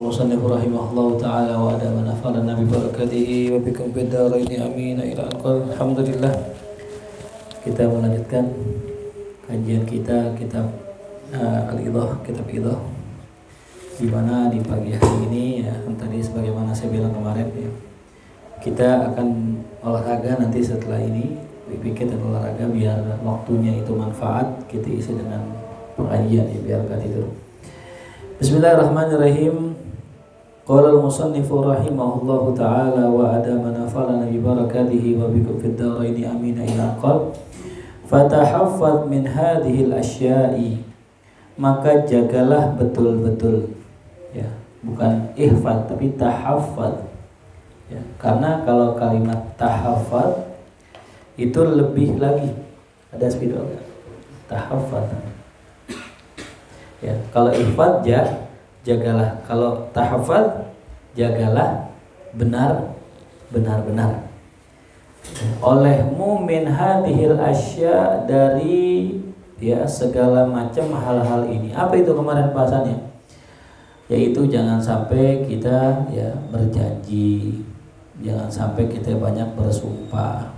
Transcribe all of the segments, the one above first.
Musannif rahimahullah ta'ala wa ada manafa'ana bi barakatihi wa bikum fid dharain amin ila anqal. Alhamdulillah, kita melanjutkan kajian kita kitab Al-Idah, kitab Idah, di mana di pagi hari ini ya, tadi sebagaimana saya bilang kemarin ya, kita akan olahraga nanti setelah ini, pikir dan olahraga biar waktunya itu manfaat, kita isi dengan pengajian ya, biar gak tidur. Bismillahirrahmanirrahim. Qala al-musannifu rahimahullahu ta'ala wa adama nafa'ana bi barakatihi wa bikum fid dharain amin ila qal. Fatahaffaz min hadhihi al-asya'i, maka jagalah betul-betul ya, bukan ihfaz tapi tahaffaz ya, karena kalau kalimat tahaffaz itu lebih lagi, ada spidol enggak? Tahaffaz ya, kalau ihfaz jagalah, kalau tahaffaz jagalah benar-benar. Olehmu min hadhil asya, dari ya segala macam hal-hal ini. Apa itu kemarin bahasannya? Yaitu jangan sampai kita ya berjanji, jangan sampai kita banyak bersumpah.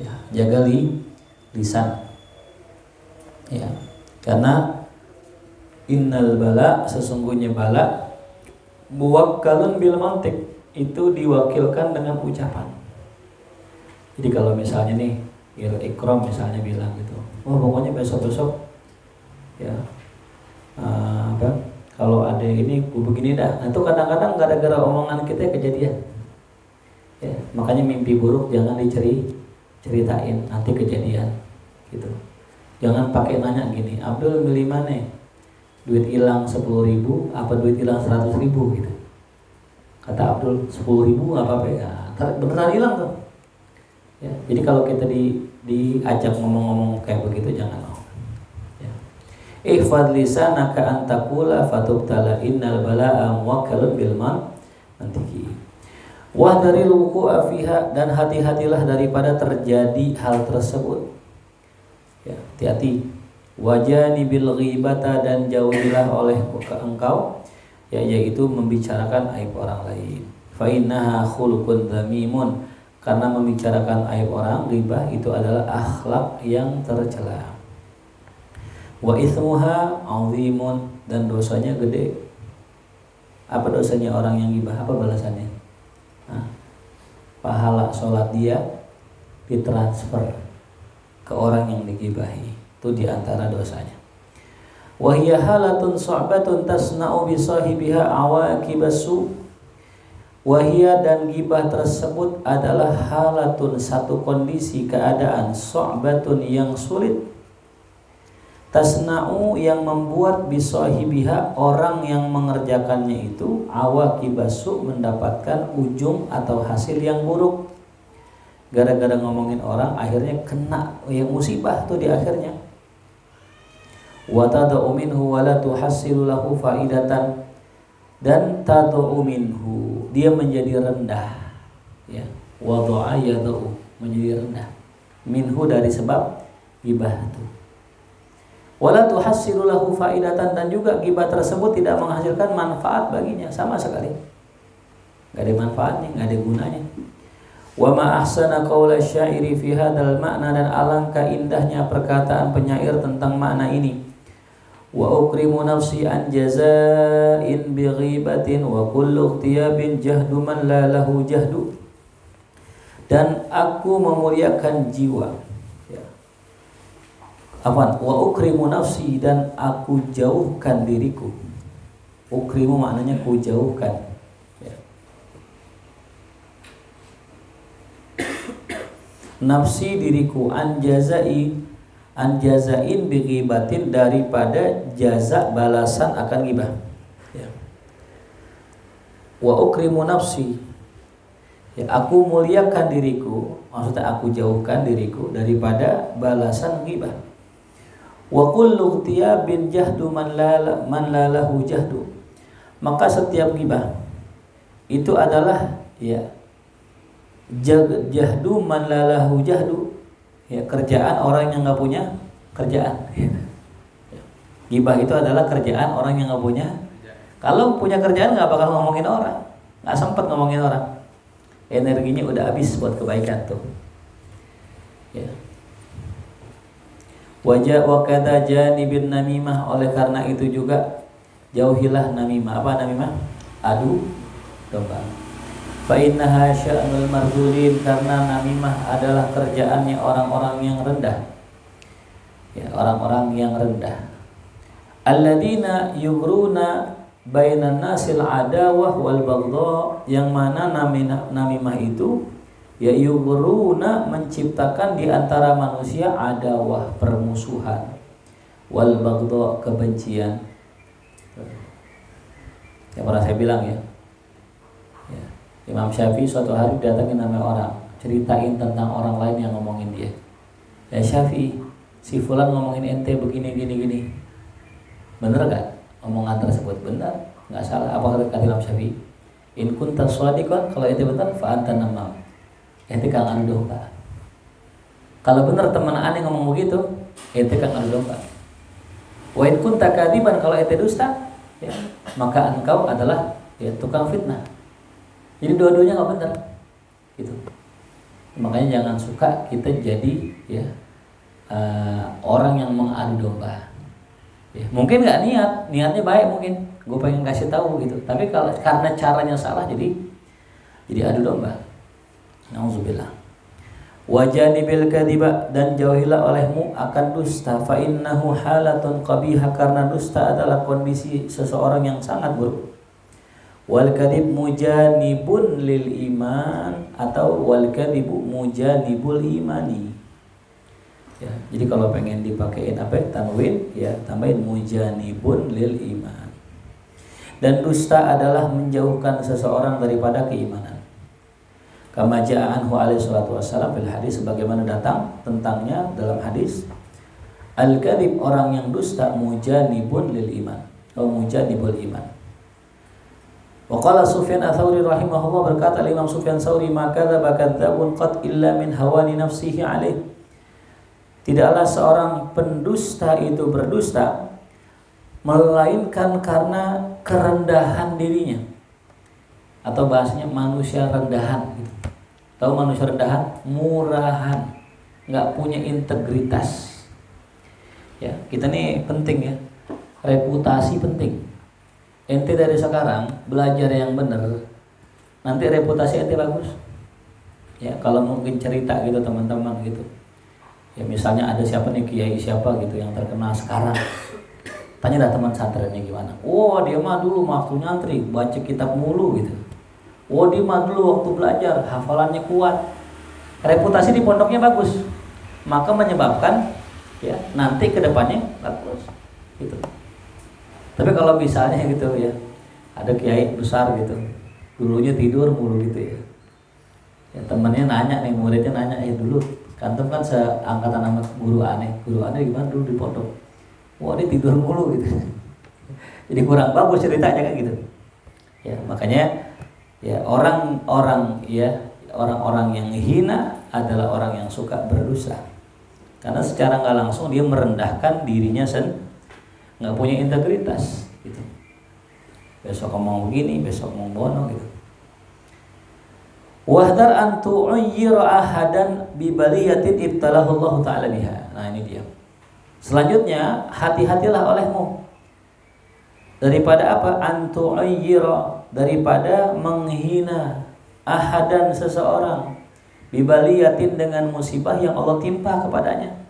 Ya, jaga lisan. Ya, karena innal bala, sesungguhnya bala, muwakkalun bil mantiq, itu diwakilkan dengan ucapan. Jadi kalau misalnya nih Ikram misalnya bilang gitu, pokoknya besok-besok ya kalau ada ini begini dah. Nah itu kadang-kadang gara-gara omongan kita kejadian ya, makanya mimpi buruk jangan diceritain, nanti kejadian gitu. Jangan pakai nanya gini, Abdul milih mana, duit hilang 10.000 apa duit hilang 100.000 gitu. Kata Abdul 10.000 nggak apa-apa ya, beneran hilang tuh. Ya, jadi kalau kita diajak ngomong-ngomong kayak begitu jangan mau. Ya. Ihfad lisanaka an taqula fatubtala innal balaa muwakkalun bil mantiqi. Wahdharil wuqu'a fiha, dan hati-hatilah daripada terjadi hal tersebut. Ya, hati-hati. Wajanibil ghibata, dan jauhilah oleh engkau ya, yaitu membicarakan aib orang lain. Fa innaha khuluqun dzamimun, karena membicarakan aib orang, ghibah itu adalah akhlak yang tercela. Wa itsmuha 'azimun, dan dosanya gede. Apa dosanya orang yang ghibah? Apa balasannya? Pahala sholat dia ditransfer ke orang yang digibahi. Itu diantara dosanya. Wa hiya halatun sa'batun tasna'u bi sahibiha awaqibasu. Wa hiya, dan ghibah tersebut adalah halatun, satu kondisi keadaan, sa'batun yang sulit, tasna'u yang membuat bi sahibiha, orang yang mengerjakannya itu, awaqibasu mendapatkan ujung atau hasil yang buruk. Gara-gara ngomongin orang akhirnya kena yang musibah tuh di akhirnya. Wa tad'u minhu wa la tuhassilu lahu faidatan, dan tad'u minhu, dia menjadi rendah ya, wada'a yad'u, menjadi rendah, minhu dari sebab ghibah itu. Wa la tuhassilu lahu faidatan, dan juga ghibah tersebut tidak menghasilkan manfaat baginya sama sekali. Enggak ada manfaatnya, enggak ada gunanya. Wa ma ahsana qaula syairi fi hadzal ma'na, dan alangkah indahnya perkataan penyair tentang makna ini. Wa ukrimu nafsi an jazain bi ghibatin wa kullu ikhtiyabin jahdu man la lahu jahdu, dan aku memuliakan jiwa ya. Wa ukrimu nafsi, dan aku jauhkan diriku. Ukrimu maknanya ku jauhkan ya. Nafsi, diriku, anjazain bi ghibatin, daripada jaza balasan akan ghibah ya. Wa ukrimu nafsi ya, aku muliakan diriku, maksudnya aku jauhkan diriku daripada balasan ghibah. Wa kullu tiyabin jahdu man la lahu jahdu, maka setiap ghibah itu adalah ya jahdu man la lahu jahdu ya, kerjaan orang yang nggak punya kerjaan. Ghibah itu adalah kerjaan orang yang nggak punya Kalau punya kerjaan nggak bakal ngomongin orang, nggak sempet ngomongin orang. Energinya udah habis buat kebaikan tuh. Ya. Wajah wakada janibin namimah, oleh karena itu juga jauhilah namimah. Apa namimah? Adu domba. Fa innaha sya'nul mardulin, karena namimah adalah kerjaannya orang-orang yang rendah. Ya, orang-orang yang rendah. Alladzina yughruna bainan nasil adawah wal baghdha, yang mana namimah itu ya yughruna, menciptakan di antara manusia adawah, permusuhan, wal baghdha, kebencian. Yang pernah saya bilang ya, Imam Syafi'i suatu hari datangin nama orang, ceritain tentang orang lain yang ngomongin dia. Ya Syafi'i, si fulan ngomongin ente begini gini. Bener gak omongan tersebut? Benar, nggak salah. Apa kata Imam Syafi'i? In kunta shadiqan, kalau ente benar fa anta namam, ente kang adu domba. Kalau benar teman aneh ngomong begitu, ente kang adu domba. Wa in kunta kadiban, kalau ente dusta, ya, maka engkau adalah ya tukang fitnah. Jadi dua-duanya nggak benar, gitu. Makanya jangan suka kita jadi ya orang yang mengadu domba. Ya, mungkin nggak niatnya baik, mungkin gue pengen kasih tahu gitu. Tapi kalau karena caranya salah, jadi adu domba. Nauzubillah. Wajanibil kadiba, dan jauhilah olehmu akan dusta. Fa innahu halatun qabihah, karena dusta adalah kondisi seseorang yang sangat buruk. Wal kadib mujanibun lil iman, atau wal kadibu mujanibul imani. Ya, jadi kalau pengen dipakein tanwin, ya tambahin mujanibun lil iman. Dan dusta adalah menjauhkan seseorang daripada keimanan. Kama ja'a anhu alaihi salatu wassalam fil hadis, sebagaimana datang tentangnya dalam hadis. Al-kadhib, orang yang dusta, mujanibun lil iman, atau mujanibul iman. Wa qala Sufyan ats-Tsauri rahimahullah, berkata Imam Sufyan Tsauri, maka dzaba kadzabun qad illa min hawani nafsihi alaih. Tidaklah seorang pendusta itu berdusta melainkan karena kerendahan dirinya, atau bahasanya manusia rendahan gitu. Tahu manusia rendahan? Murahan, nggak punya integritas. Ya, kita nih penting ya, reputasi penting. Ente dari sekarang belajar yang benar, nanti reputasi ente bagus. Ya, kalau mungkin cerita gitu teman-teman gitu. Ya misalnya ada siapa nih kiai siapa gitu yang terkenal sekarang. Tanya dah teman santrennya gimana. Oh, dia mah dulu waktu nyantri baca kitab mulu gitu. Oh, dia mah dulu waktu belajar hafalannya kuat. Reputasi di pondoknya bagus. Maka menyebabkan ya nanti kedepannya bagus gitu. Tapi kalau misalnya gitu ya, ada kiai besar gitu, dulunya tidur mulu gitu ya. Ya temannya nanya nih, muridnya nanya, dulu kantum kan seangkatan sama guru aneh gimana dulu di pondok? Wah, dia tidur mulu gitu. Jadi kurang bagus ceritanya kan gitu. Ya, makanya ya orang-orang yang hina adalah orang yang suka berdosa. Karena secara nggak langsung dia merendahkan dirinya nggak punya integritas gitu. Besok ngomong begini, besok ngomong bono gitu. Wahdar an tu'ayyira ahadan bi baliyatin ibtalahu Allah taala biha. Nah, ini dia. Selanjutnya, hati-hatilah olehmu daripada apa? An tu'ayyira, daripada menghina ahadan seseorang bi baliyatin, dengan musibah yang Allah timpa kepadanya.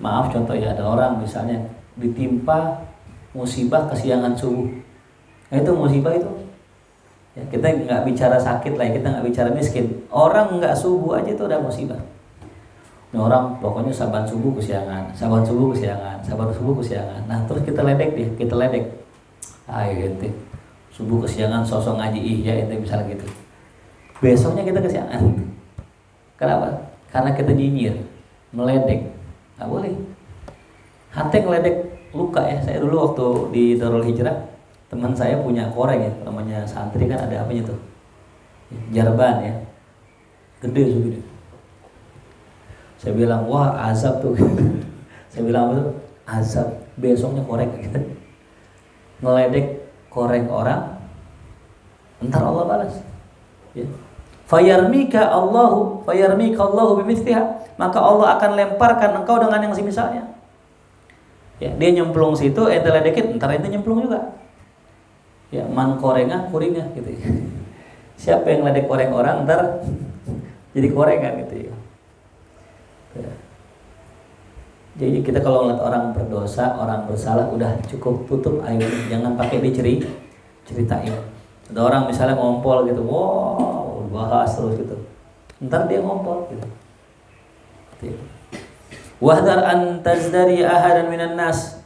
Maaf contoh ya, ada orang misalnya ditimpa musibah kesiangan subuh. Nah, itu musibah itu. Ya, kita nggak bicara sakit lah, kita nggak bicara miskin. Orang nggak subuh aja itu udah musibah. Ini orang pokoknya saban subuh kesiangan. Nah terus kita ledek. Ayo ente subuh kesiangan sosok ngaji ya ente misalnya gitu. Besoknya kita kesiangan. Kenapa? Karena kita nyinyir, meledek. Nggak boleh. Hati ngeledek luka ya. Saya dulu waktu di Darul Hijrah, teman saya punya koreng ya, namanya santri kan ada apanya tuh, jarban ya, gede segini. Saya bilang wah azab tuh. Saya bilang apa tuh? Azab. Besoknya korek gitu. Ngeledek koreng orang, entar Allah balas. Ya. Fayarmika Allahu bimithliha, maka Allah akan lemparkan engkau dengan yang semisalnya. Ya, dia nyemplung situ, ente ledekin, entar ente nyemplung juga. Ya, man korengah kuringah gitu ya. Siapa yang ledek koreng orang, entar jadi korengan gitu ya. Ya. Jadi kita kalau ngeliat orang berdosa, orang bersalah, udah cukup tutup ayo, jangan pakai diceritain. Ada orang misalnya ngompol gitu, wow, bahas terus gitu. Ntar dia ngompol gitu. Wahdar an tazdari ahadan minan nas.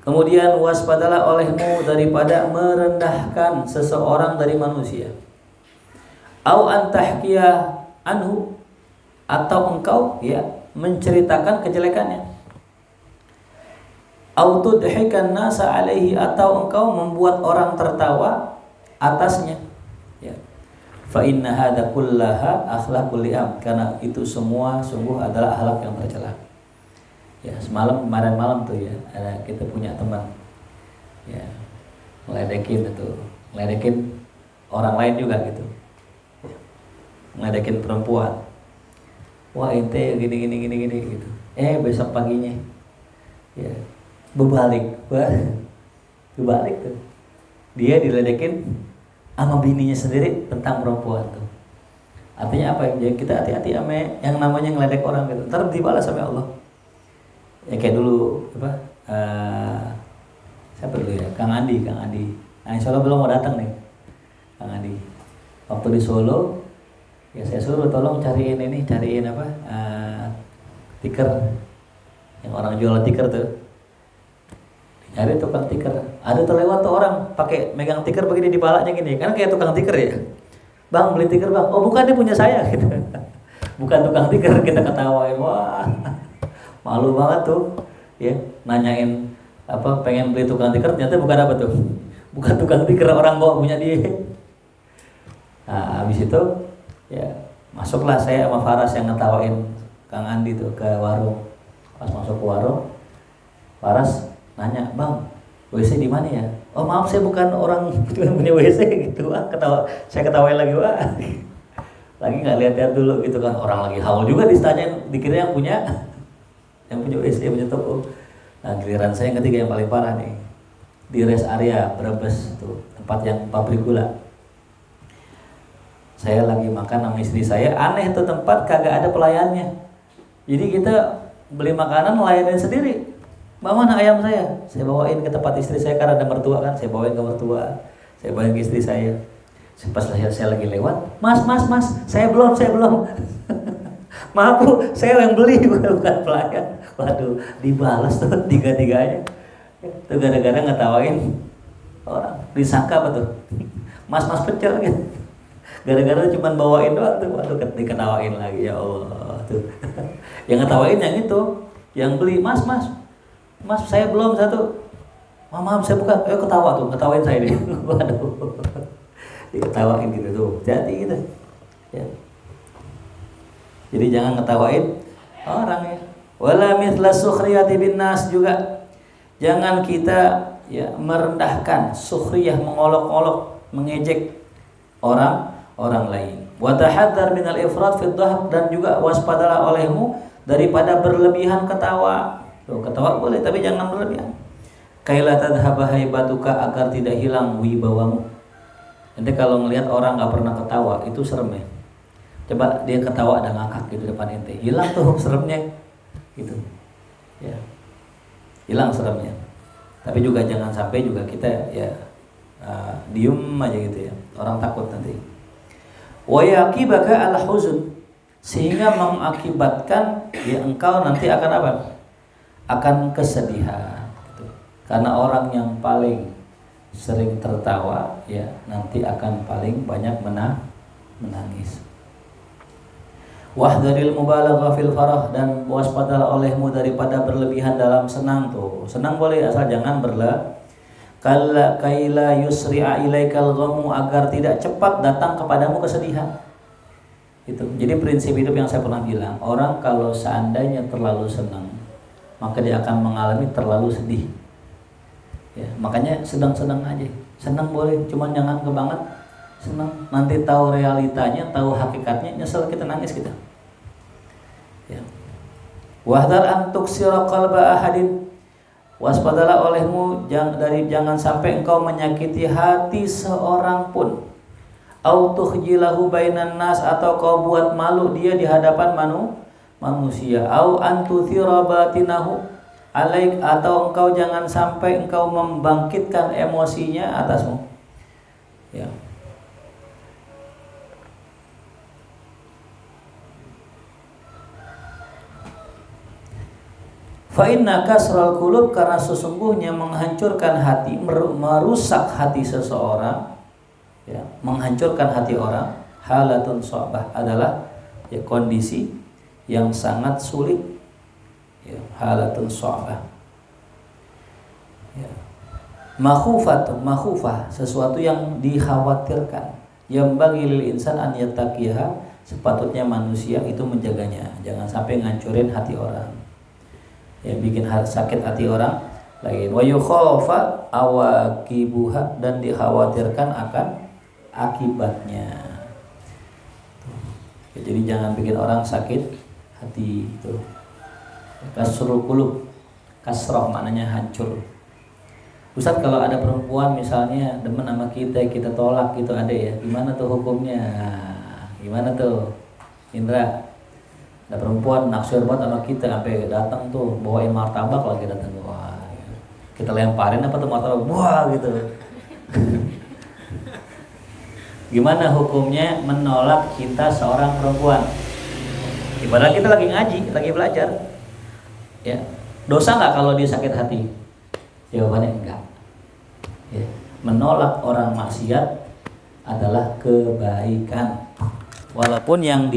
Kemudian waspadalah olehmu daripada merendahkan seseorang dari manusia. Au antahkiya anhu, atau engkau ya menceritakan kejelekannya. Au tudhikan nasa alaihi, atau engkau membuat orang tertawa atasnya. Ya. Fa inna hadza kullaha akhlaqul li'am, karena itu semua sungguh adalah akhlak yang tercela. Ya, kemarin malam tuh ya, ada kita punya teman ya ngeledekin orang lain juga gitu. Ya, ngeledekin perempuan. Wah, ente gini gitu. Besok paginya ya berbalik tuh. Dia diledekin sama bininya sendiri tentang perempuan tuh. Artinya apa? Jadi kita hati-hati sama yang namanya ngeledek orang gitu. Ntar dibalas sama Allah. Ya kayak dulu siapa dulu ya? Kang Andi. Nah, insya Allah belum mau datang nih, Kang Andi. Waktu di Solo, ya saya suruh tolong cariin apa? Tiker. Yang orang jual tiker tuh. Cari tukang tiker. Ada terlewat tuh orang pakai megang tiker begini di palanya gini. Kan kayak tukang tiker ya. Bang, beli tiker bang. Oh bukan, dia punya saya gitu. Bukan tukang tiker, kita ketawain. Wah, malu banget tuh. Ya, nanyain apa pengen beli tukang tiker, ternyata bukan apa tuh. Bukan tukang tiker, orang bawa punya dia. Nah, habis itu ya masuklah saya sama Faras yang ngetawain Kang Andi tuh ke warung. Pas masuk ke warung, Faras nanya, bang, WC di mana ya? Oh maaf, saya bukan orang punya WC gitu. Saya ketawain lagi, wah. Lagi nggak lihat dulu gitu kan, orang lagi haul juga ditanyain, dikira yang punya WC, punya toko. Nah giliran saya yang ketiga yang paling parah nih, di rest area Brebes tuh, tempat yang pabrik gula. Saya lagi makan sama istri saya, aneh tuh tempat kagak ada pelayannya. Jadi kita beli makanan layanin sendiri. Mbak, mana ayam saya? Saya bawain ke tempat istri saya karena ada mertua kan, saya bawain ke mertua, saya bawain ke istri saya. Pas saya lagi lewat, mas, saya belum. Maaf bu, saya yang beli bukan pelayan. Waduh, dibalas tuh tiga-tiganya. Itu gara-gara ngetawain orang, disangka apa tuh? Mas pecel gitu. Gara-gara cuma bawain doang tuh, waduh diketawain lagi, ya Allah tuh. Yang ngetawain yang itu, yang beli, mas, saya belum satu. Maaf, saya bukan. Ketawain saya deh. Waduh. Diketawain gitu tuh. Jadi gitu. Ya. Jadi jangan ngetawain orang ya. Wala mithla sukhriyati bin nas, juga jangan kita ya merendahkan, sukhriyah, mengolok-olok, mengejek orang lain. Wa tahadzar minal ifrat fid dhahab, dan juga waspadalah olehmu daripada berlebihan ketawa. Tuh, ketawa boleh tapi jangan berlebihan. Kaila tadhhaba haibatuka, agar tidak hilang wibawamu. Nanti kalau ngelihat orang nggak pernah ketawa itu serem ya. Coba dia ketawa ada ngakak gitu depan ente, hilang tuh seremnya gitu. Ya. Hilang seremnya. Tapi juga jangan sampai juga kita ya diem aja gitu ya. Orang takut nanti. Wa yaqibaka al-huzn, sehingga mengakibatkan ya engkau nanti akan apa? Akan kesedihan gitu. Karena orang yang paling sering tertawa ya nanti akan paling banyak menangis. Wahdharil mubalagha fil farah, dan waspadalah olehmu daripada berlebihan dalam senang tuh. Senang boleh asal jangan kaila yusri'a ilaikal ghamu, agar tidak cepat datang kepadamu kesedihan. Itu. Jadi prinsip hidup yang saya pernah bilang, orang kalau seandainya terlalu senang, maka dia akan mengalami terlalu sedih. Ya, makanya sedang-sedang aja. Senang boleh, cuman jangan kebanget senang. Nanti tahu realitanya, tahu hakikatnya, nyesel kita, nangis kita. Ya. Wahdar an tuksira qalba ahadin, waspadalah olehmu jangan sampai engkau menyakiti hati seorang pun. Au tukhjilahu bainan nas, atau kau buat malu dia di hadapan manusia. Au antuthira batinahu alaik, atau engkau jangan sampai engkau membangkitkan emosinya atasmu. Ya. Fa inna kasral qulub, karena sesungguhnya menghancurkan hati, merusak hati seseorang, ya, menghancurkan hati orang, halatun so'bah, adalah ya kondisi yang sangat sulit, ya, halatun so'bah, ya. Makhufah, sesuatu yang dikhawatirkan. Yang bagi lil insan an yattaqiha, sepatutnya manusia itu menjaganya, jangan sampai ngancurin hati orang, ya, bikin sakit hati orang lagi. Wa yukhafa awaqibuha, dan dikhawatirkan akan akibatnya. Ya, jadi jangan bikin orang sakit hati itu. Kasrul qulub, kasroh maknanya hancur. Ustaz, kalau ada perempuan misalnya demen sama kita tolak gitu, ada ya, gimana tuh hukumnya? Gimana tuh Indra? Ada perempuan naksir banget sama kita, sampai datang tuh bawain martabak lagi, datang, wah, kita lemparin apa tuh martabak, wah gitu. Gimana hukumnya menolak cinta seorang perempuan? Ibarat kita lagi ngaji, lagi belajar, ya, dosa nggak kalau dia sakit hati? Jawabannya enggak. Ya, menolak orang maksiat adalah kebaikan. Walaupun yang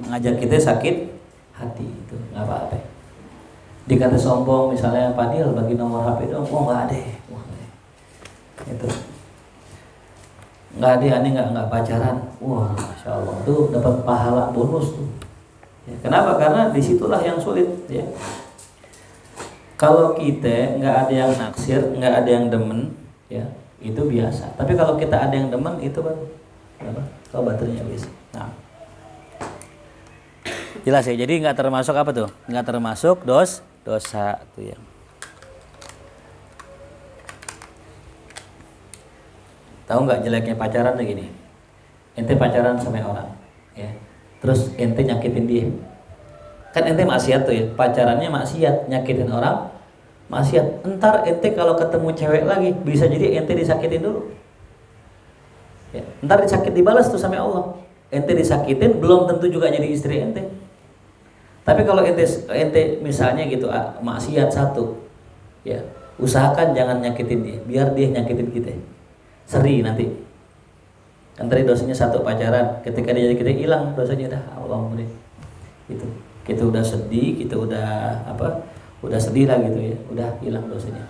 ngajak kita sakit hati, itu nggak apa-apa. Dikata sombong misalnya, Padil bagi nomor HP dong, oh nggak ada, itu nggak ada, aneh nggak pacaran, wah masya Allah, tuh dapat pahala bonus tuh. Ya, kenapa? Karena disitulah yang sulit, ya. Kalau kita nggak ada yang naksir, nggak ada yang demen, ya itu biasa. Tapi kalau kita ada yang demen, itu baru apa? Kalau baterainya habis. Nah, jelas ya. Jadi nggak termasuk apa tuh? Nggak termasuk dosa tuh ya. Tahu nggak jeleknya pacaran tuh gini? Ente pacaran sama orang, ya. Terus ente nyakitin dia. Kan ente maksiat tuh ya. Pacarannya maksiat, nyakitin orang maksiat. Entar ente kalau ketemu cewek lagi, bisa jadi ente disakitin dulu. Ya, entar dibalas tuh sama Allah. Ente disakitin belum tentu juga jadi istri ente. Tapi kalau ente misalnya gitu maksiat satu, ya usahakan jangan nyakitin dia, biar dia nyakitin kita. Seri nanti. Kan tadi dosanya satu pacaran, ketika dia jadi kita hilang dosanya dah, Allah mudah. Itu kita udah sedih, kita udah udah sedih lah gitu ya, udah hilang dosanya.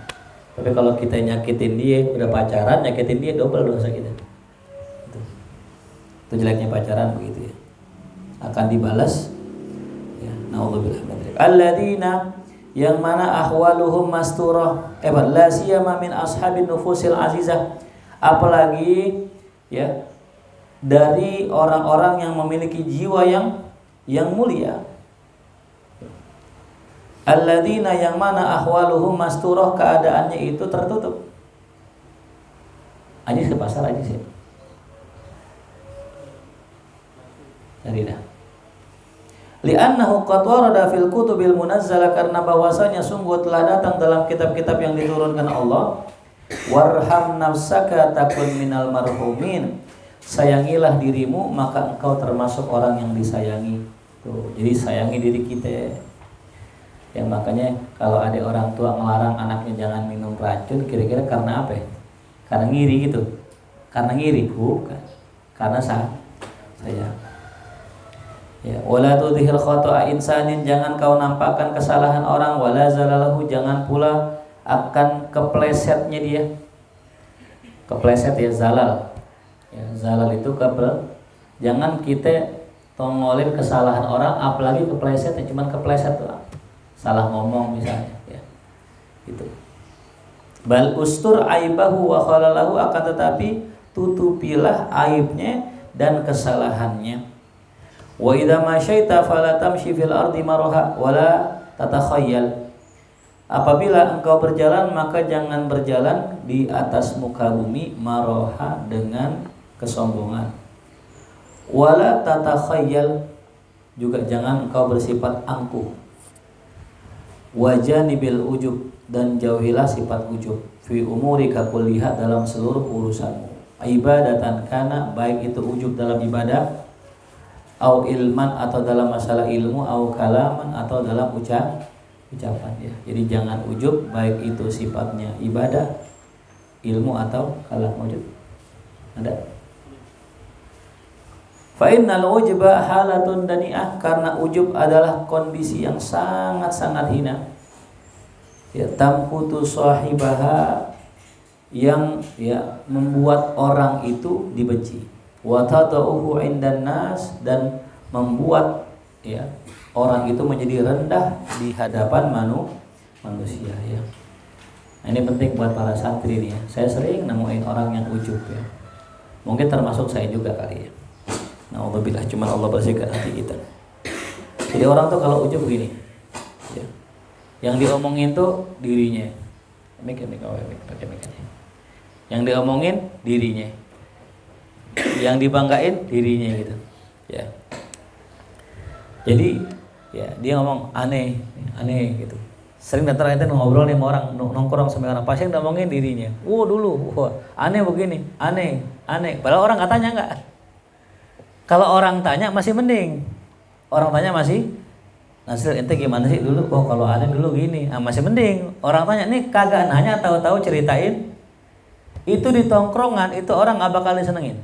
Tapi kalau kita nyakitin dia, udah pacaran nyakitin dia, double dosa kita. Itu jeleknya pacaran begitu ya. Akan dibalas, ya, naudzubillah min dzalik. Alladzina, yang mana ahwaluhum masturah, la siyama min ashabin nufusil azizah, apalagi ya dari orang-orang yang memiliki jiwa yang mulia. Alladzina, yang mana ahwaluhum masturah, keadaannya itu tertutup. Ajis ke pasar aja sih. Cari dah. Li'annahu qad warada fil kutubil munazzalah, karena bahwasanya sungguh telah datang dalam kitab-kitab yang diturunkan Allah. Warham nafsaka takun minal marhumin, sayangilah dirimu maka engkau termasuk orang yang disayangi. Tuh, jadi sayangi diri kita. Yang makanya kalau ada orang tua melarang anaknya jangan minum racun, kira-kira karena apa ya? Karena ngiri gitu. Karena ngiri, bukan. Karena sayang. Ya, wala tudhir khata'a insanin, jangan kau nampakkan kesalahan orang, wala zalalahu, jangan pula akan keplesetnya dia. Kepleset ya, zalal. Ya, zalal itu jangan kita tongolin kesalahan orang, apalagi kepleset, ya cuman kepleset tuh. Salah ngomong misalnya, ya. Gitu. Bal ustur aibahu wa khalalahu, akan tetapi tutupilah aibnya dan kesalahannya. Wa idza masyaita fala tamshi fil ardi maraha wala tatakhayyal. Apabila engkau berjalan maka jangan berjalan di atas muka bumi maraha dengan kesombongan. Wala tatakhayyal, juga jangan engkau bersifat angkuh. Wajanibil ujub, dan jauhilah sifat ujub. Fi umurika kulliha, dalam seluruh urusanmu. Ibadatan kana, baik itu ujub dalam ibadah, au ilman, atau dalam masalah ilmu, au kalaman, atau dalam ucapan ya. Jadi jangan ujub baik itu sifatnya ibadah, ilmu, atau kalam. Ujub ada. Fa innal ujba halatun dani'ah, karena ujub adalah kondisi yang sangat-sangat hina. Ya, tamkutu sahibaha, yang ya membuat orang itu dibenci. Wa tadauhu indan nas, dan membuat ya orang itu menjadi rendah di hadapan manusia ya. Nah, ini penting buat para santri nih ya. Saya sering nemuin orang yang ujub ya. Mungkin termasuk saya juga kali ya. Na'udzubillah, cuman Allah bersihkan hati kita. Jadi orang tuh kalau ujub begini ya. Yang diomongin tuh dirinya. Yang diomongin dirinya. Yang dibanggain dirinya gitu. Ya. Jadi ya dia ngomong aneh gitu. Sering datang ente ngobrol nih sama orang, nongkrong sama orang, pasti yang ngomongin dirinya. Dulu, aneh begini, aneh. Padahal orang katanya enggak. Kalau orang tanya masih mending. Orang tanya masih, Nasril ente gimana sih dulu? Kalau aneh dulu gini, masih mending. Orang tanya nih kagak nanya, tahu-tahu ceritain. Itu di tongkrongan itu orang nggak bakal disenengin.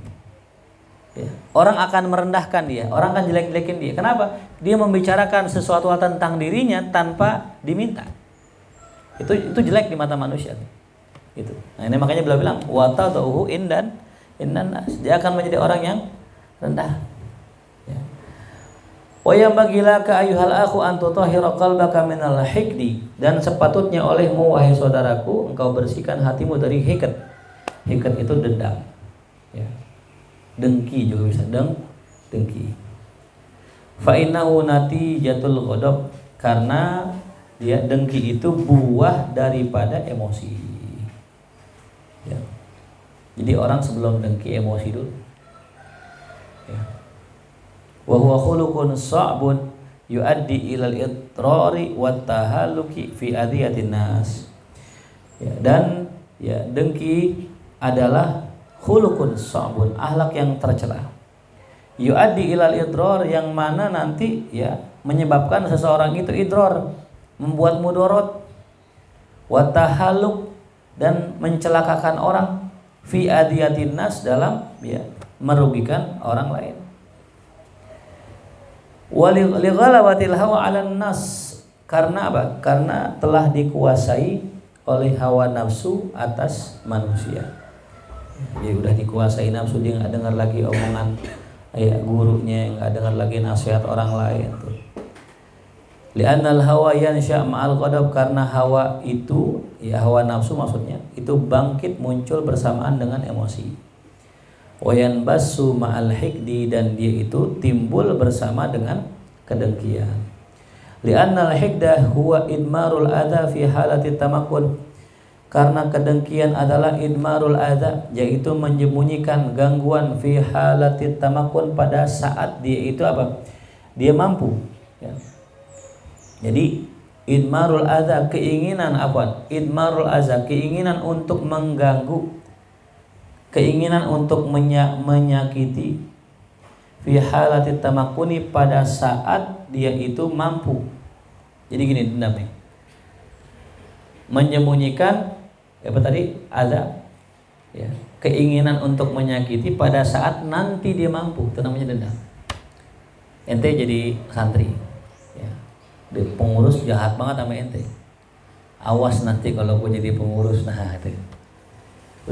Ya. Orang akan merendahkan dia, orang akan jelek-jelekin dia. Kenapa? Dia membicarakan sesuatu tentang dirinya tanpa diminta. Itu jelek di mata manusia. Itu. Nah ini makanya beliau bilang wa tadauhu indan nas. Dia akan menjadi orang yang rendah. Ya. Wa yambagilaka ayyuhal akhu an tutahhira qalbaka minal hikdi, dan sepatutnya olehmu wahai saudaraku engkau bersihkan hatimu dari hiqd. Hiqd itu dendam. Ya. Dengki juga bisa, dengki. Fa innahu natijatul ghadab, karena dia dengki itu buah daripada emosi. Ya. Jadi orang sebelum dengki emosi dulu. Ya. Wa huwa khuluqun sa'bun yuaddi ilal idrari wat tahalluki fi adiyatin nas. Ya, dan ya dengki adalah khuluqun sa'bun, akhlak yang tercela. Yuaddi ilal idrar, yang mana nanti ya menyebabkan seseorang itu idrar, membuat mudorot, wa tahalluk, dan mencelakakan orang, fi adiyatin nas, dalam ya merugikan orang lain. Wa li ghalawatil hawa 'alan nas, karena apa? Karena telah dikuasai oleh hawa nafsu atas manusia. Dia udah dikuasai nafsu, dia nggak dengar lagi omongan gurunya, nggak dengar lagi nasihat orang lain tuh. Li'annal hawa yansha' ma'al ghadab, karena hawa itu ya hawa nafsu maksudnya itu bangkit muncul bersamaan dengan emosi. Wa yanbasu ma'al hikdi, dan dia itu timbul bersama dengan kedengkian. Li'annal hikdah huwa idmarul adha fi halati tamakkun, karena kedengkian adalah idmarul adza, yaitu menyembunyikan gangguan fi halati tamakkun, pada saat dia itu apa? Dia mampu. Ya. Jadi idmarul adza, keinginan apa? Idmarul adza, keinginan untuk mengganggu, keinginan untuk menyakiti, fi halati tamakkuni, pada saat dia itu mampu. Jadi gini dendamnya. Menyembunyikan apa tadi? Ada ya, keinginan untuk menyakiti pada saat nanti dia mampu, itu namanya dendam. Ente jadi santri ya, pengurus jahat banget sama ente, awas nanti kalau gue jadi pengurus, nah itu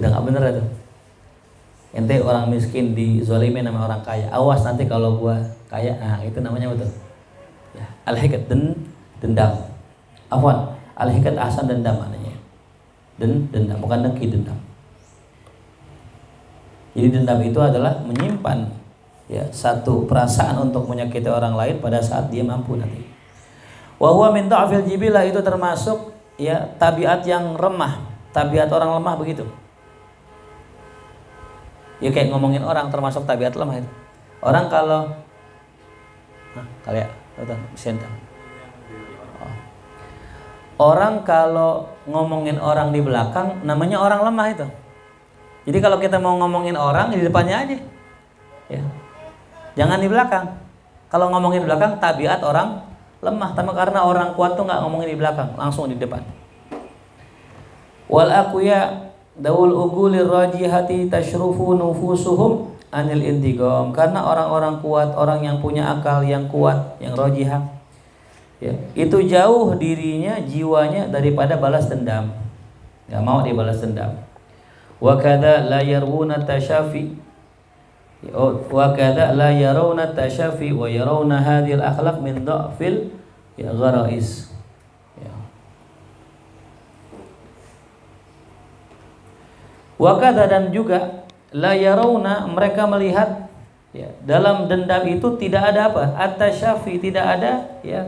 udah nggak bener itu. Ente orang miskin dizalimin sama orang kaya, awas nanti kalau gue kaya, nah itu namanya betul ya, al-hikd, dendam. Afwan, al-hikd ahsan, dendam maknanya. dendam, bukan dengki, dendam. Jadi dendam itu adalah menyimpan ya satu perasaan untuk menyakiti orang lain pada saat dia mampu nanti. Wa huwa min dha'fil jibilah, itu termasuk ya tabiat yang remah, tabiat orang lemah begitu. Ya kayak ngomongin orang termasuk tabiat lemah itu. Orang kalau orang kalau ngomongin orang di belakang namanya orang lemah itu. Jadi kalau kita mau ngomongin orang di depannya aja, ya. Jangan di belakang. Kalau ngomongin di belakang, tabiat orang lemah. Karena orang kuat tuh nggak ngomongin di belakang, langsung di depan. Wal aqwiya daul ugulir rajihati tashrufu nufusuhum anil intiqam. Karena orang-orang kuat, orang yang punya akal yang kuat, yang rajihah, ya, itu jauh dirinya, jiwanya daripada balas dendam. Nggak mau dibalas dendam. Wa kadza la yaruna tashafi wa kadza la yarawna tashafi wa yarawna hadhil akhlaq min dha'fil gharais. Ya. Wa kadza, dan juga la yarawna, mereka melihat ya dalam dendam itu tidak ada apa? At-tashafi, tidak ada ya,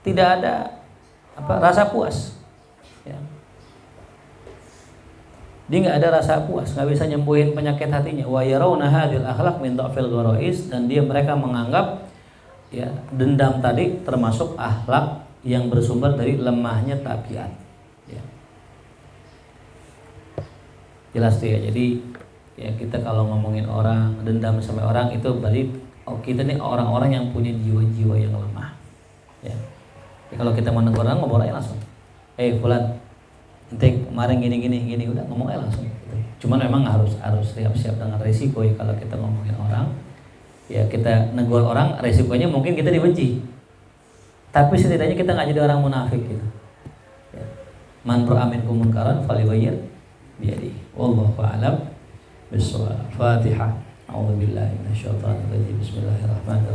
tidak ada apa? Rasa puas. Ya. Dia nggak ada rasa puas, nggak bisa nyembuhin penyakit hatinya. Wa yarawna hadhil akhlaq min dha'fil gharais, dan mereka menganggap ya dendam tadi termasuk akhlak yang bersumber dari lemahnya tabiat. Ya. Jelas tuh ya. Jadi ya kita kalau ngomongin orang dendam sama orang itu berarti kita nih orang-orang yang punya jiwa-jiwa yang lemah. Ya. Jadi kalau kita mau negur orang, ngomong aja langsung. Fulan, nanti kemarin gini udah ngomong aja langsung gitu. Cuman memang harus siap-siap dengan resiko ya kalau kita ngomongin orang. Ya kita negur orang, resikonya mungkin kita dibenci. Tapi setidaknya kita nggak jadi orang munafik gitu. Ya. Man ra'a minkum munkaran falyughayyir biyadihi. Wallahu a'lam bishawab. Fatihah. A'udzubillahi minasyaitonir rajim. Bismillahirrahmanirrahim.